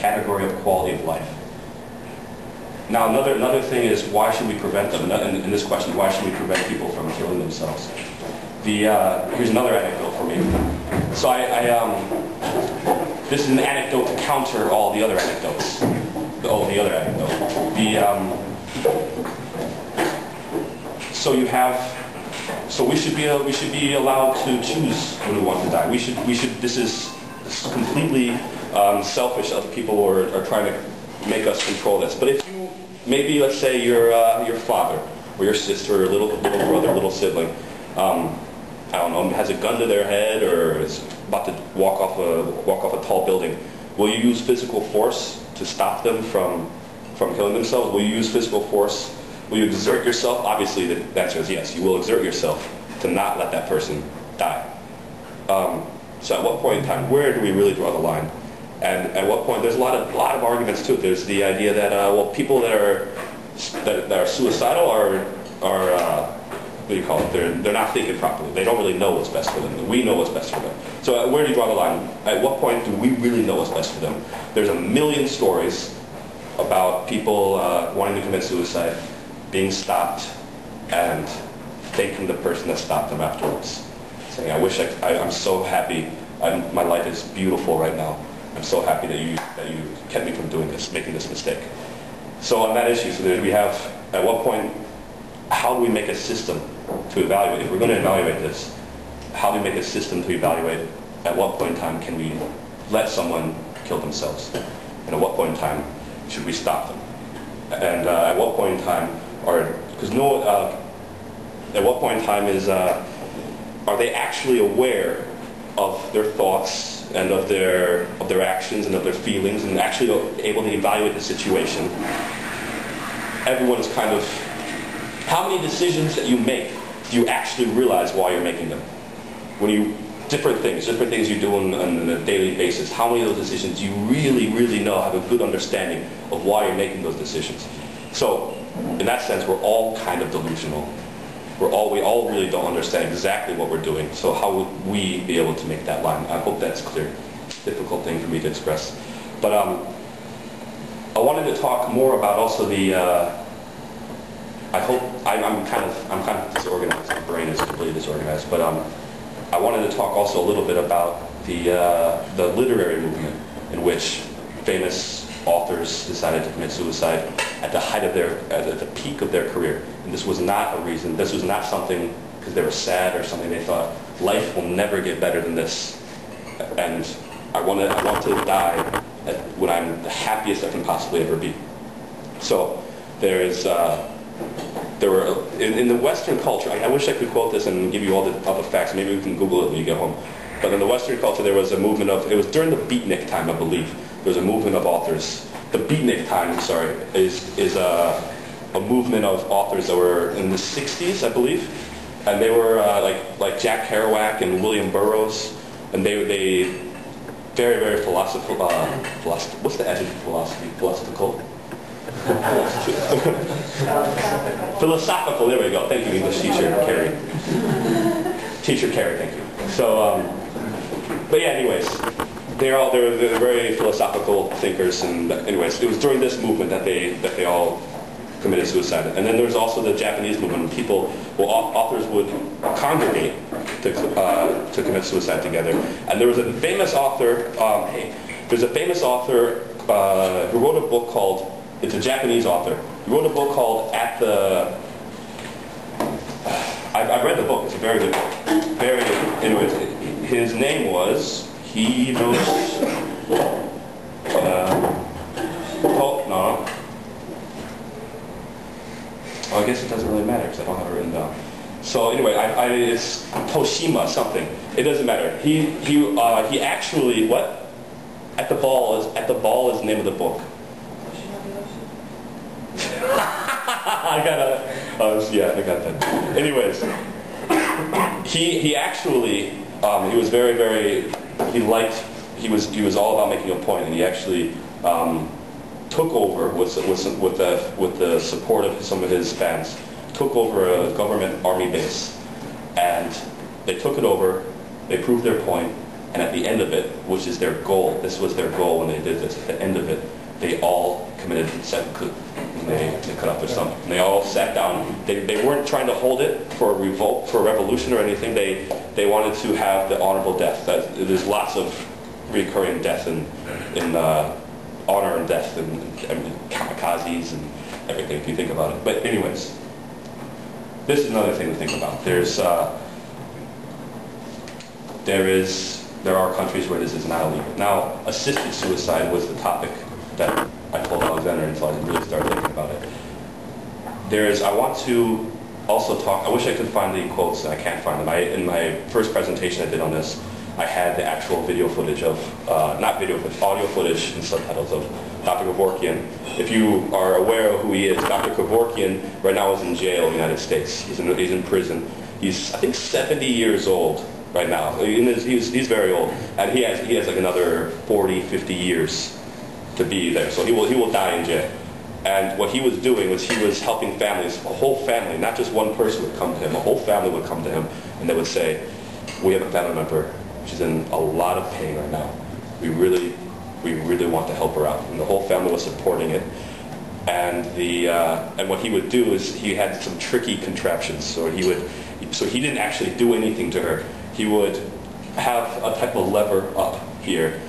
category of quality of life. Now another thing is, why should we prevent them? In this question, why should we prevent people from killing themselves? Here's another anecdote for me. So this is an anecdote to counter all the other anecdotes. The other anecdote. So we should be allowed to choose when we want to die. This is completely selfish of people who are trying to make us control this. But if you, maybe let's say your father or your sister or little brother, little sibling, I don't know, has a gun to their head or is about to walk off a tall building, will you use physical force to stop them from killing themselves? Will you use physical force? Will you exert yourself? Obviously, the answer is yes. You will exert yourself to not let that person die. So at what point in time, where do we really draw the line? And at what point, there's a lot of arguments to it. There's the idea that well, people that are suicidal are what do you call it? They're not thinking properly. They don't really know what's best for them. We know what's best for them. So where do you draw the line? At what point do we really know what's best for them? There's a million stories about people wanting to commit suicide, being stopped, and thanking the person that stopped them afterwards, saying, I'm so happy. My life is beautiful right now. I'm so happy that you kept me from doing this, making this mistake. So on that issue, so we have, at what point, how do we make a system to evaluate? If we're going to evaluate this, how do we make a system to evaluate at what point in time can we let someone kill themselves? And at what point in time should we stop them? And at what point in time at what point in time are they actually aware of their thoughts and of their actions and of their feelings and actually able to evaluate the situation? Everyone is kind of, how many decisions that you make do you actually realize why you're making them? Different things you do on a daily basis, how many of those decisions you really, really know, have a good understanding of why you're making those decisions? So, in that sense, we're all kind of delusional. We all really don't understand exactly what we're doing. So how would we be able to make that line? I hope that's clear. Difficult thing for me to express. But I wanted to talk more about also I'm kind of disorganized. My brain is completely disorganized. But I wanted to talk also a little bit about the literary movement in which famous authors decided to commit suicide at the height of at the peak of their career. And this was not a reason. This was not something because they were sad or something. They thought life will never get better than this, and I want to die when I'm the happiest I can possibly ever be. So there were in the Western culture. I wish I could quote this and give you all the facts. Maybe we can Google it when you get home. But in the Western culture, there was a movement of. It was during the beatnik time, I believe. There was a movement of authors. The beatnik time, is a movement of authors that were in the 60s, I believe, and they were like Jack Kerouac and William Burroughs, and they very, very philosophical. What's the adjective philosophy? Philosophical. Philosophical. There we go. Thank you, English teacher Carrie. Teacher Carrie, thank you. So, but yeah, anyways. They're very philosophical thinkers, and anyways, it was during this movement that they all committed suicide. And then there's also the Japanese movement. Authors would congregate to commit suicide together. And there was a famous author. There's a famous author who wrote a book called. It's a Japanese author. He wrote a book called At the. I read the book. It's a very good book. Very. Anyways, his name was. He knows. No. Well, I guess it doesn't really matter because I don't have it written down. So anyway, it's Toshima something. It doesn't matter. He actually what? At the ball is the name of the book. I got that. Anyways, he actually he was very, very. He was all about making a point, and he actually took over with the support of some of his fans, took over a government army base, and they took it over. They proved their point, And at the end of it, which is their goal, this was their goal when they did this, at the end of it, they all committed seppuku. They cut off their stomach. And they all sat down. They weren't trying to hold it for a revolt, for a revolution or anything. They wanted to have the honorable death. There's lots of recurring death in honor and death and kamikazes and everything if you think about it. But anyways, this is another thing to think about. There are countries where this is not illegal. Now, assisted suicide was the topic that I told Alexander until I really started thinking about it. I want to also talk, I wish I could find the quotes and I can't find them. In my first presentation I did on this, I had the actual video footage of, not video footage, audio footage and subtitles of Dr. Kevorkian. If you are aware of who he is, Dr. Kevorkian right now is in jail in the United States. He's in prison. He's, I think, 70 years old right now. He's very old. And he has like another 40, 50 years to be there. So he will die in jail. And what he was doing was he was helping families, a whole family, not just one person would come to him, a whole family would come to him and they would say, we have a family member, she's in a lot of pain right now. We really want to help her out. And the whole family was supporting it. And what he would do is he had some tricky contraptions. So he didn't actually do anything to her. He would have a type of lever up here,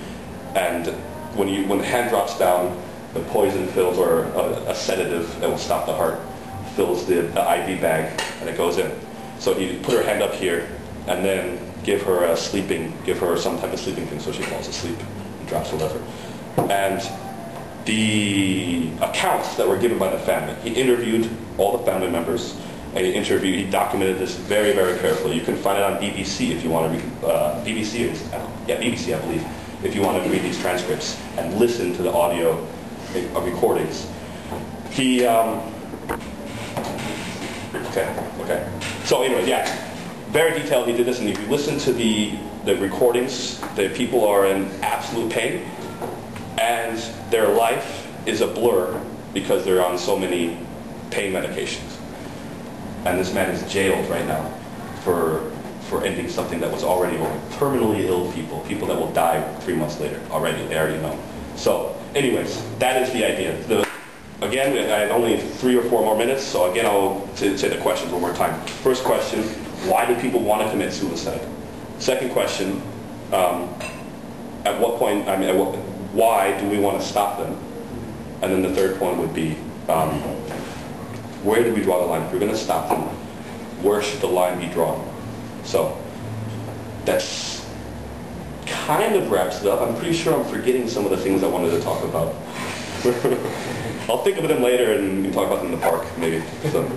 and when the hand drops down, the poison fills, or a sedative that will stop the heart, fills the IV bag, and it goes in. So he'd put her hand up here, and then give her some type of sleeping thing so she falls asleep and drops the lever. And the accounts that were given by the family, he interviewed all the family members, and he documented this very, very carefully. You can find it on BBC if you want to read, BBC, I believe, if you want to read these transcripts and listen to the audio recordings. Okay. So anyway, yeah, very detailed. He did this, and if you listen to the recordings, the people are in absolute pain, and their life is a blur because they're on so many pain medications. And this man is jailed right now for ending something that was already over. Terminally ill people that will die 3 months later already. They already know. So, anyways, that is the idea. Again, I have only 3 or 4 more minutes, so again I'll say the questions one more time. First question, why do people want to commit suicide? Second question, at what point, why do we want to stop them? And then the third point would be, where do we draw the line? If we're going to stop them, where should the line be drawn? So, that's kind of wraps it up. I'm pretty sure I'm forgetting some of the things I wanted to talk about. I'll think of them later and we can talk about them in the park, maybe. So.